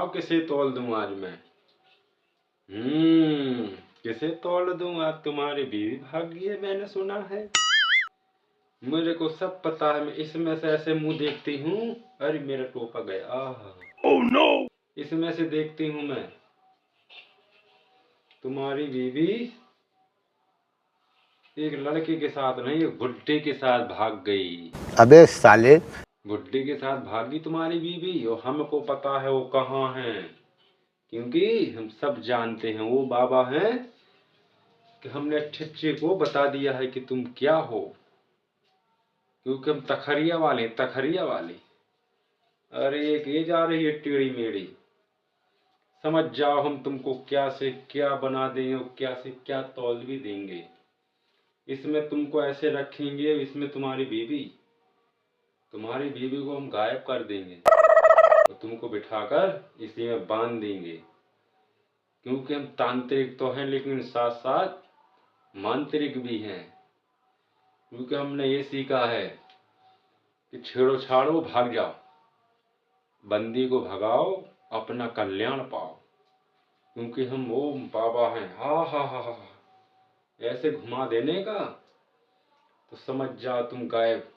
किसे तौल दूं आज मैं। किसे तौल दूं आज। तुम्हारी बीवी भागी है मैंने सुना है। मेरे को सब पता है। मैं इसमें से ऐसे मुंह देखती हूँ। अरे मेरा टोपा गया। आह Oh no! इसमें से देखती हूँ मैं। तुम्हारी बीवी एक लड़के के साथ नहीं, एक बुड्ढे के साथ भाग गई। अबे साले! बुड्ढे के साथ भागी तुम्हारी बीवी, और हमको पता है वो कहाँ है। क्योंकि हम सब जानते हैं वो बाबा हैं कि हमने ठिच्चे को बता दिया है कि तुम क्या हो। क्योंकि हम तखरिया वाले, तखरिया वाले। अरे एक ये जा रही है टेढ़ी मेढ़ी। समझ जाओ हम तुमको क्या से क्या बना देंगे और क्या से क्या तौल भी देंगे। इसमें तुमको ऐसे रखेंगे, इसमें तुम्हारी बीवी को हम गायब कर देंगे और तुमको बिठाकर इसी में बांध देंगे। क्योंकि हम तांत्रिक तो हैं लेकिन साथ साथ मांत्रिक भी हैं। क्योंकि हमने ये सीखा है कि छेड़ो छाड़ो भाग जाओ, बंदी को भगाओ, अपना कल्याण पाओ। क्योंकि हम ओम बाबा हैं। हा ऐसे घुमा देने का तो समझ जाओ तुम गायब।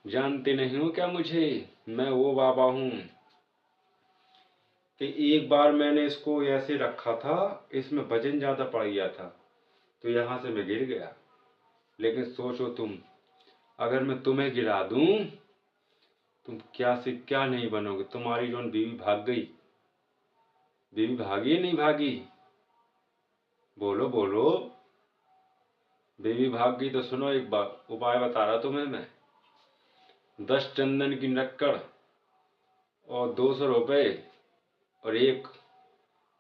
जानते नहीं हो क्या मुझे। मैं वो बाबा हूँ कि एक बार मैंने इसको ऐसे रखा था, इसमें वजन ज्यादा पड़ गया था तो यहाँ से मैं गिर गया। लेकिन सोचो तुम, अगर मैं तुम्हें गिरा दूं तुम क्या से क्या नहीं बनोगे। तुम्हारी जो बीवी भाग गई, बीवी भागी नहीं भागी, बोलो बोलो। बीवी भाग गई तो सुनो एक बार उपाय बता रहा तुम्हें मैं। 10 चंदन की नक्कड़ और 200 रुपए और एक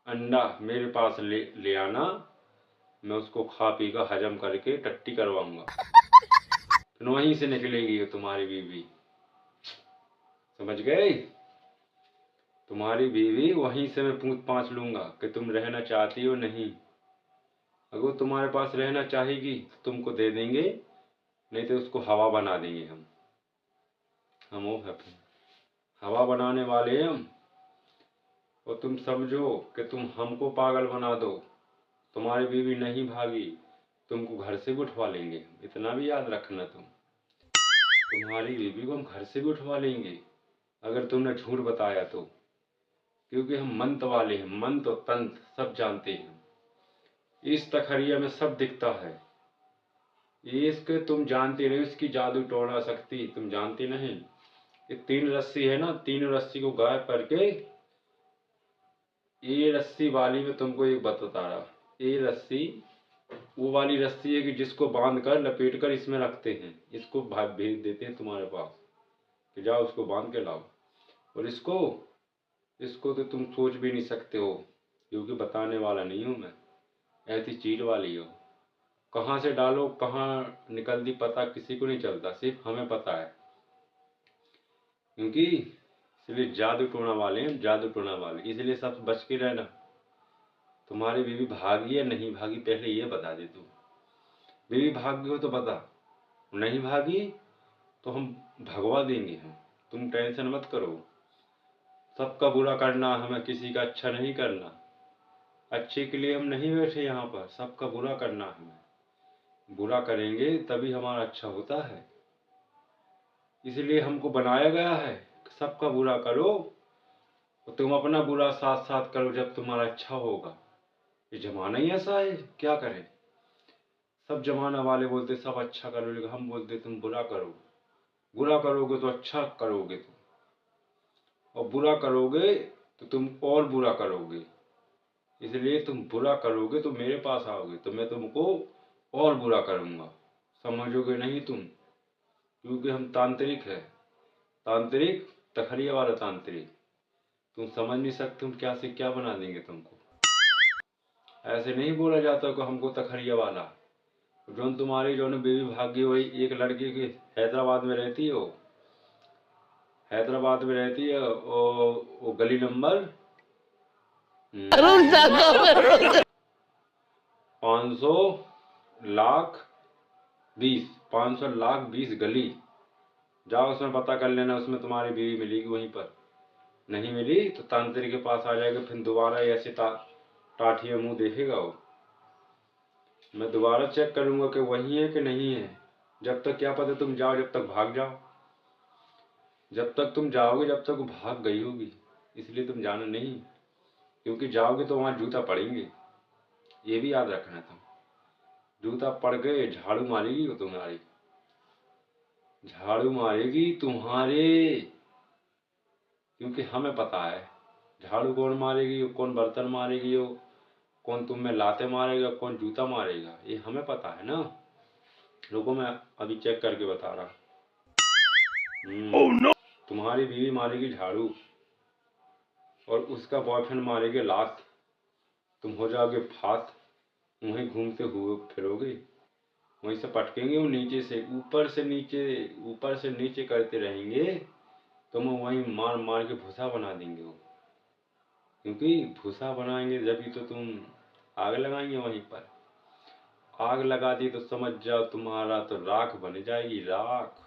अंडा मेरे पास ले आना। मैं उसको खा पी कर हजम करके टट्टी करवाऊंगा। फिर वहीं से निकलेगी तुम्हारी बीवी। समझ गए। तुम्हारी बीवी वहीं से मैं पूछ पाछ लूंगा कि तुम रहना चाहती हो नहीं। अगर तुम्हारे पास रहना चाहेगी तो तुमको दे देंगे, नहीं तो उसको हवा बना देंगे हम वो है हवा बनाने वाले हैं हम। और तुम समझो कि तुम हमको पागल बना दो, तुम्हारी बीवी नहीं भागी, तुमको घर से भी उठवा लेंगे। इतना भी याद रखना तुम। तुम्हारी बीवी को हम घर से भी उठवा लेंगे अगर तुमने झूठ बताया तो। क्योंकि हम मंत्र वाले हैं, मंत्र और तंत्र सब जानते हैं। इस तखरिया में सब दिखता है। इसके तुम जानते नहीं, इसकी जादू टोना शक्ति तुम जानते नहीं। ये 3 रस्सी है ना, 3 रस्सी को गायब करके, ये रस्सी वाली में तुमको एक बता रहा। ये रस्सी वो वाली रस्सी है कि जिसको बांध कर लपेट कर इसमें रखते हैं। इसको भेज देते हैं तुम्हारे पास कि जाओ उसको बांध के लाओ। और इसको तो तुम सोच भी नहीं सकते हो, क्योंकि बताने वाला नहीं हूँ मैं। ऐसी चीज वाली हो, कहाँ से डालो कहाँ निकल दी पता किसी को नहीं चलता, सिर्फ हमें पता है। क्योंकि इसलिए जादू टोना वाले हैं, जादू टोना वाले। इसलिए सब बच के रहना। तुम्हारी बीवी भागी या नहीं भागी पहले ये बता दे तू। बीवी भाग गई हो तो बता, नहीं भागी तो हम भगवा देंगे हम। तुम टेंशन मत करो। सबका बुरा करना हमें, किसी का अच्छा नहीं करना। अच्छे के लिए हम नहीं बैठे यहाँ पर, सबका बुरा करना हमें। बुरा करेंगे तभी हमारा अच्छा होता है। इसलिए हमको बनाया गया है कि सबका बुरा करो और तुम अपना बुरा साथ साथ करो जब तुम्हारा अच्छा होगा। ये जमाना ही ऐसा है, क्या करें। सब जमाना वाले बोलते सब अच्छा करो, लेकिन हम बोलते तुम बुरा करो। बुरा करोगे तो अच्छा करोगे तुम, और बुरा करोगे तो तुम और बुरा करोगे। इसलिए तुम बुरा करोगे तो मेरे पास आओगे तो मैं तुमको और बुरा करूंगा। समझोगे नहीं तुम। क्योंकि हम तांत्रिक है, तांत्रिक, तखरिया वाला तांत्रिक। तुम समझ नहीं सकते तुम क्या से क्या बना देंगे तुमको। ऐसे नहीं बोला जाता कि हमको तखरिया वाला। जो तुम्हारी जो बेबी भाग्य वही एक लड़की की हैदराबाद में रहती है, वो हैदराबाद में रहती है। वो गली नंबर 500,00,20 गली। जाओ उसमें पता कर लेना, उसमें तुम्हारी बीवी मिलेगी वहीं पर। नहीं मिली तो तांत्रिक के पास आ जाएगा, फिर दोबारा ऐसे टाठिया मुंह देखेगा वो। मैं दोबारा चेक करूंगा कि वही है कि नहीं है। जब तक क्या पता तुम जाओ, जब तक भाग जाओ। जब तक तुम जाओगे, जब तक वो भाग गई होगी, इसलिए तुम जाना नहीं। क्योंकि जाओगे तो वहां जूता पड़ेंगे, ये भी याद रखना तुम। जूता पड़ गए, झाड़ू मारेगी वो तुम्हारी, झाड़ू मारेगी तुम्हारे। क्योंकि हमें पता है झाड़ू कौन मारेगी, कौन बर्तन मारेगी, वो कौन तुम में लाते मारेगा, कौन जूता मारेगा, ये हमें पता है ना। रुको मैं अभी चेक करके बता रहा। oh, no! तुम्हारी बीवी मारेगी झाड़ू और उसका बॉयफ्रेंड मारेगा लात। तुम हो जाओगे फात, वहीं घूमते हुए फिरोगे, वहीं से पटकेंगे वो, नीचे से ऊपर से नीचे, ऊपर से नीचे करते रहेंगे। तुम वहीं मार मार के भूसा बना देंगे वो। क्योंकि भूसा बनाएंगे जब ही तो तुम आग लगाएंगे वहीं पर। आग लगा दी तो समझ जाओ तुम्हारा तो राख बन जाएगी, राख।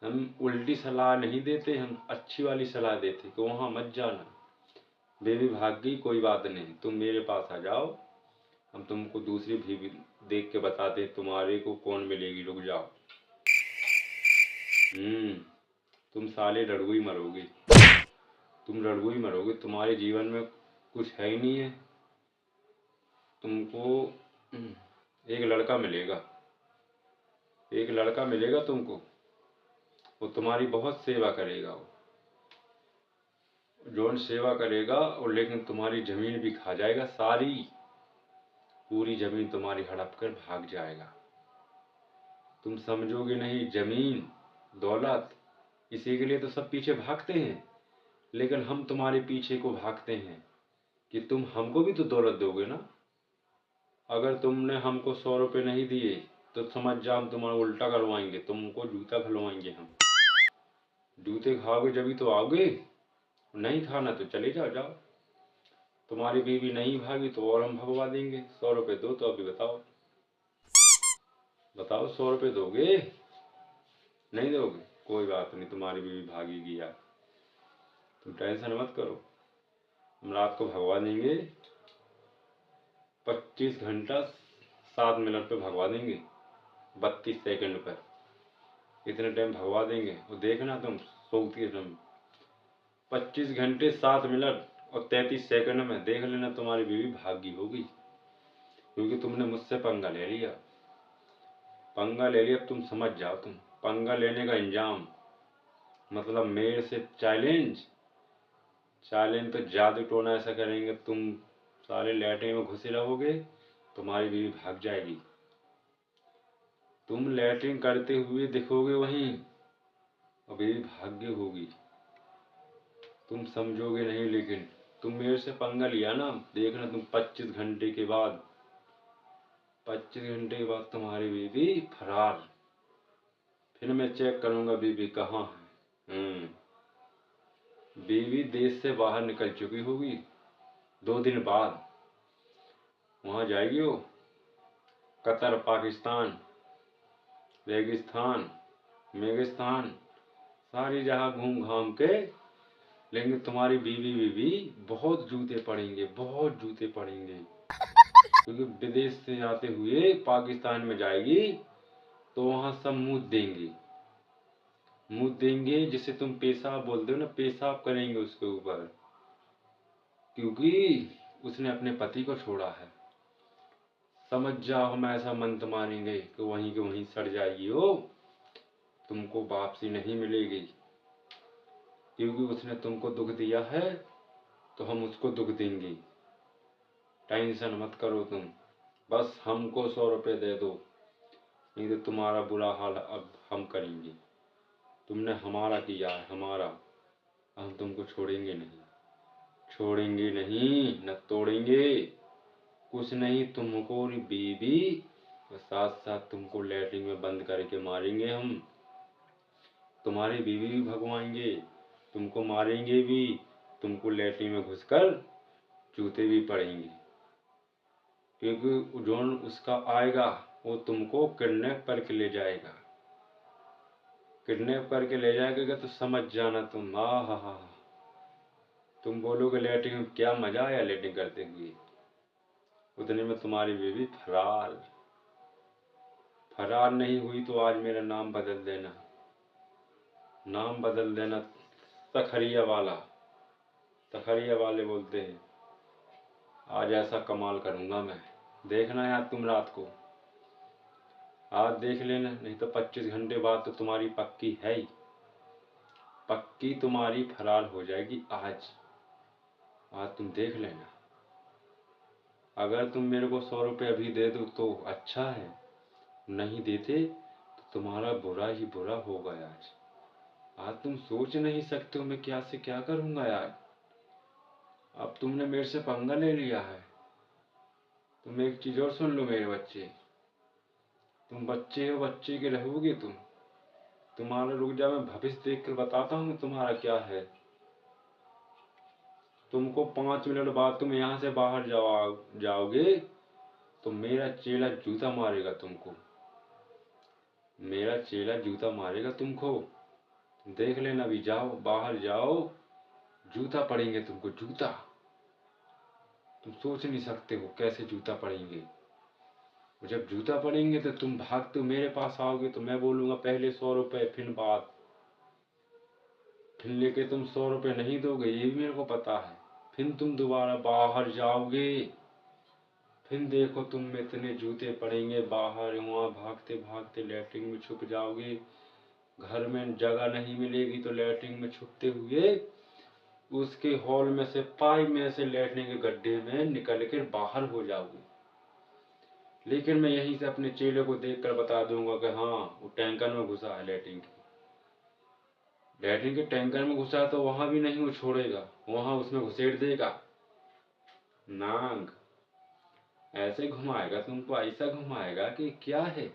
हम उल्टी सलाह नहीं देते, हम अच्छी वाली सलाह देते कि वहां मत जाना। बेबी भाग गई कोई बात नहीं, तुम मेरे पास आ जाओ, हम तुमको दूसरी भी देख के बताते तुम्हारे को कौन मिलेगी, रुक जाओ। तुम साले लड़गू ही मरोगे, तुम लड़गू ही मरोगे, तुम्हारे जीवन में कुछ है ही नहीं है। तुमको एक लड़का मिलेगा, एक लड़का मिलेगा तुमको, वो तुम्हारी बहुत सेवा करेगा, वो जौन सेवा करेगा, और लेकिन तुम्हारी जमीन भी खा जाएगा सारी, पूरी जमीन तुम्हारी हड़प कर भाग जाएगा। तुम समझोगे नहीं, जमीन दौलत इसी के लिए तो सब पीछे भागते हैं। लेकिन हम तुम्हारे पीछे को भागते हैं कि तुम हमको भी तो दौलत दोगे ना। अगर तुमने हमको 100 रुपये नहीं दिए तो समझ जाओ हम तुम्हारा उल्टा करवाएंगे, तुमको जूता खिलवाएंगे हम। जूते खाओगे जब ही तो आओगे, नहीं खाना तो चले जाओ, जाओ। तुम्हारी बीवी नहीं भागी तो और हम भगवा देंगे। 100 रुपये दो तो अभी बताओ, बताओ 100 रुपये दोगे? नहीं दोगे? कोई बात नहीं, तुम्हारी बीवी भागेगी यार, तुम टेंशन मत करो। हम रात को भगवा देंगे, 25 घंटा 7 मिनट पे भगवा देंगे, 32 सेकंड पर, इतने टाइम भगवा देंगे। और देखना तुम सोती तुम 25 घंटे 7 मिनट और 33 सेकंड में देख लेना तुम्हारी बीवी भागी होगी। क्योंकि तुमने मुझसे पंगा ले लिया, पंगा ले लिया। तुम समझ जाओ, तुम पंगा लेने का इंजाम मतलब मेरे से चैलेंज, चैलेंज तो जादू टोना ऐसा करेंगे तुम सारे लैट्रिन में घुसे रहोगे, तुम्हारी बीवी भाग जाएगी। तुम लैट्रिन करते हुए दिखोगे वहीं और बीवी भाग्य होगी, तुम समझोगे नहीं। लेकिन तुम मेरे से पंगा लिया ना, देखना तुम 25 घंटे के बाद, 25 घंटे के बाद तुम्हारी बीवी फरार। फिर मैं चेक करूंगा बीवी कहाँ है। बीवी देश से बाहर निकल चुकी होगी, 2 दिन बाद वहां जाएगी वो, कतर, पाकिस्तान, रेगिस्तान, मेगिस्तान, सारी जगह घूम घाम के। लेकिन तुम्हारी बीवी बीवी बहुत जूते पड़ेंगे, बहुत जूते पड़ेंगे। क्योंकि विदेश से आते हुए पाकिस्तान में जाएगी तो वहां सब मुंह देंगे, मुंह देंगे जिसे तुम पेशाब बोलते हो ना, पेशाब करेंगे उसके ऊपर। क्योंकि उसने अपने पति को छोड़ा है। समझ जाओ हम ऐसा मंत्र मारेंगे कि वहीं के वहीं सड़ जाएगी वो, तुमको वापसी नहीं मिलेगी। क्योंकि उसने तुमको दुख दिया है तो हम उसको दुख देंगे। टेंशन मत करो तुम, बस हमको 100 रुपये दे दो, नहीं तो तुम्हारा बुरा हाल अब हम करेंगे। तुमने हमारा किया है, हमारा, हम तुमको छोड़ेंगे नहीं, छोड़ेंगे नहीं, न तोड़ेंगे कुछ नहीं। तुमको और बीवी और साथ साथ तुमको लैट्रिन में बंद करके मारेंगे हम। तुम्हारी बीवी भी भगवाएंगे, तुमको मारेंगे भी, तुमको लैट्रिन में घुसकर जूते भी पड़ेंगे। क्योंकि जोन उसका आएगा वो तुमको किडनैप करके ले जाएगा। किडनैप करके ले जाएगा तो समझ जाना तुम। हा, तुम बोलोगे लेटिंग में क्या मजा आया लेटिंग करते हुए, उतने में तुम्हारी बेबी फरार। फरार नहीं हुई तो आज मेरा नाम बदल देना, नाम बदल देना तखरिया वाला। तखरिया वाले बोलते हैं आज ऐसा कमाल करूंगा मैं, देखना यार तुम रात को, आज देख लेना, नहीं तो 25 घंटे बाद तो तुम्हारी पक्की है ही, पक्की तुम्हारी फरार हो जाएगी आज। आज तुम देख लेना। अगर तुम मेरे को 100 रुपये अभी दे दो तो अच्छा है, नहीं देते तो तुम्हारा बुरा ही बुरा होगा आज। आज तुम सोच नहीं सकते हो मैं क्या से क्या करूंगा यार। अब तुमने मेरे से पंगा ले लिया है। तुम एक चीज और सुन लो मेरे बच्चे, तुम बच्चे हो, बच्चे के रहोगे तुम। तुम्हारा रुक जा, मैं भविष्य देख कर बताता हूँ तुम्हारा क्या है। तुमको 5 मिनट बाद तुम यहाँ से बाहर जाओगे तो मेरा चेला जूता मारेगा तुमको, मेरा चेला जूता मारेगा तुमको। देख लेना, अभी जाओ बाहर जाओ, जूता पड़ेंगे तुमको, जूता। तुम सोच नहीं सकते हो कैसे जूता पड़ेंगे। जब जूता पड़ेंगे तो तुम भागते हो मेरे पास आओगे तो मैं बोलूंगा पहले 100 रुपए फिर बात, फिर लेके तुम 100 रुपए नहीं दोगे ये भी मेरे को पता है। फिर तुम दोबारा बाहर जाओगे, फिर देखो तुम में इतने जूते पड़ेंगे बाहर, वहां भागते भागते लैट्रिन में छुप जाओगे। घर में जगह नहीं मिलेगी तो लैट्रिन में छुपते हुए उसके हॉल में से, पाइप में से लैट्रिन के गड्ढे में निकल कर बाहर हो जाओगे। लेकिन मैं यहीं से अपने चेले को देखकर बता दूंगा कि हाँ वो टैंकर में घुसा है, लैट्रिन के टैंकर में घुसा, तो वहां भी नहीं वो छोड़ेगा, वहां उसमें घुसेड़ देगा नांग। ऐसे घुमाएगा तुमको, ऐसा घुमाएगा कि क्या है,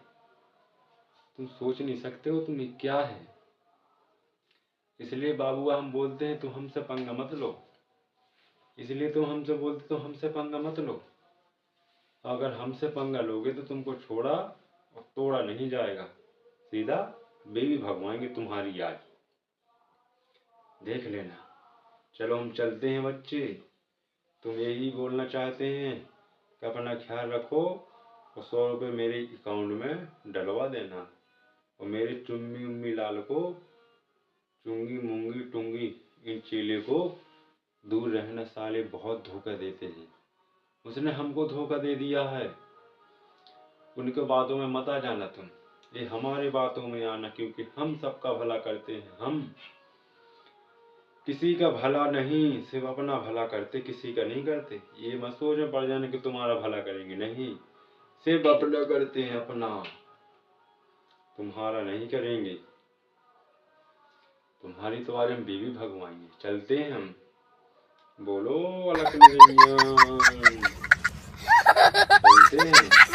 तुम सोच नहीं सकते हो तुम क्या है। इसलिए बाबूआ हम बोलते हैं तुम हमसे पंगा मत लो, इसलिए तुम हमसे बोलते तो हमसे पंगा मत लो। अगर हमसे पंगा लोगे तो तुमको छोड़ा और तोड़ा नहीं जाएगा, सीधा बेबी भगवाएंगे तुम्हारी आज, देख लेना। चलो हम चलते हैं बच्चे, तुम यही बोलना चाहते हैं कि अपना ख्याल रखो और 100 रुपये मेरे अकाउंट में डलवा देना। और मेरे चुम्मी उम्मी लाल को, चुंगी मुंगी टुंगी इन चेले को दूर रहना, साले बहुत धोखा देते हैं। उसने हमको धोखा दे दिया है, उनके बातों में मत आ जाना तुम, ये हमारे बातों में आना, क्योंकि हम सबका भला करते हैं। हम किसी का भला नहीं, सिर्फ अपना भला करते, किसी का नहीं करते। ये मत सोच में पड़ जाने कि तुम्हारा भला करेंगे, नहीं, सिर्फ अपना करते हैं, अपना, तुम्हारा नहीं करेंगे। तुम्हारी तो आज हम बीवी भगवाएंगे। चलते हैं हम, बोलो अलग निरंजन, चलते हैं।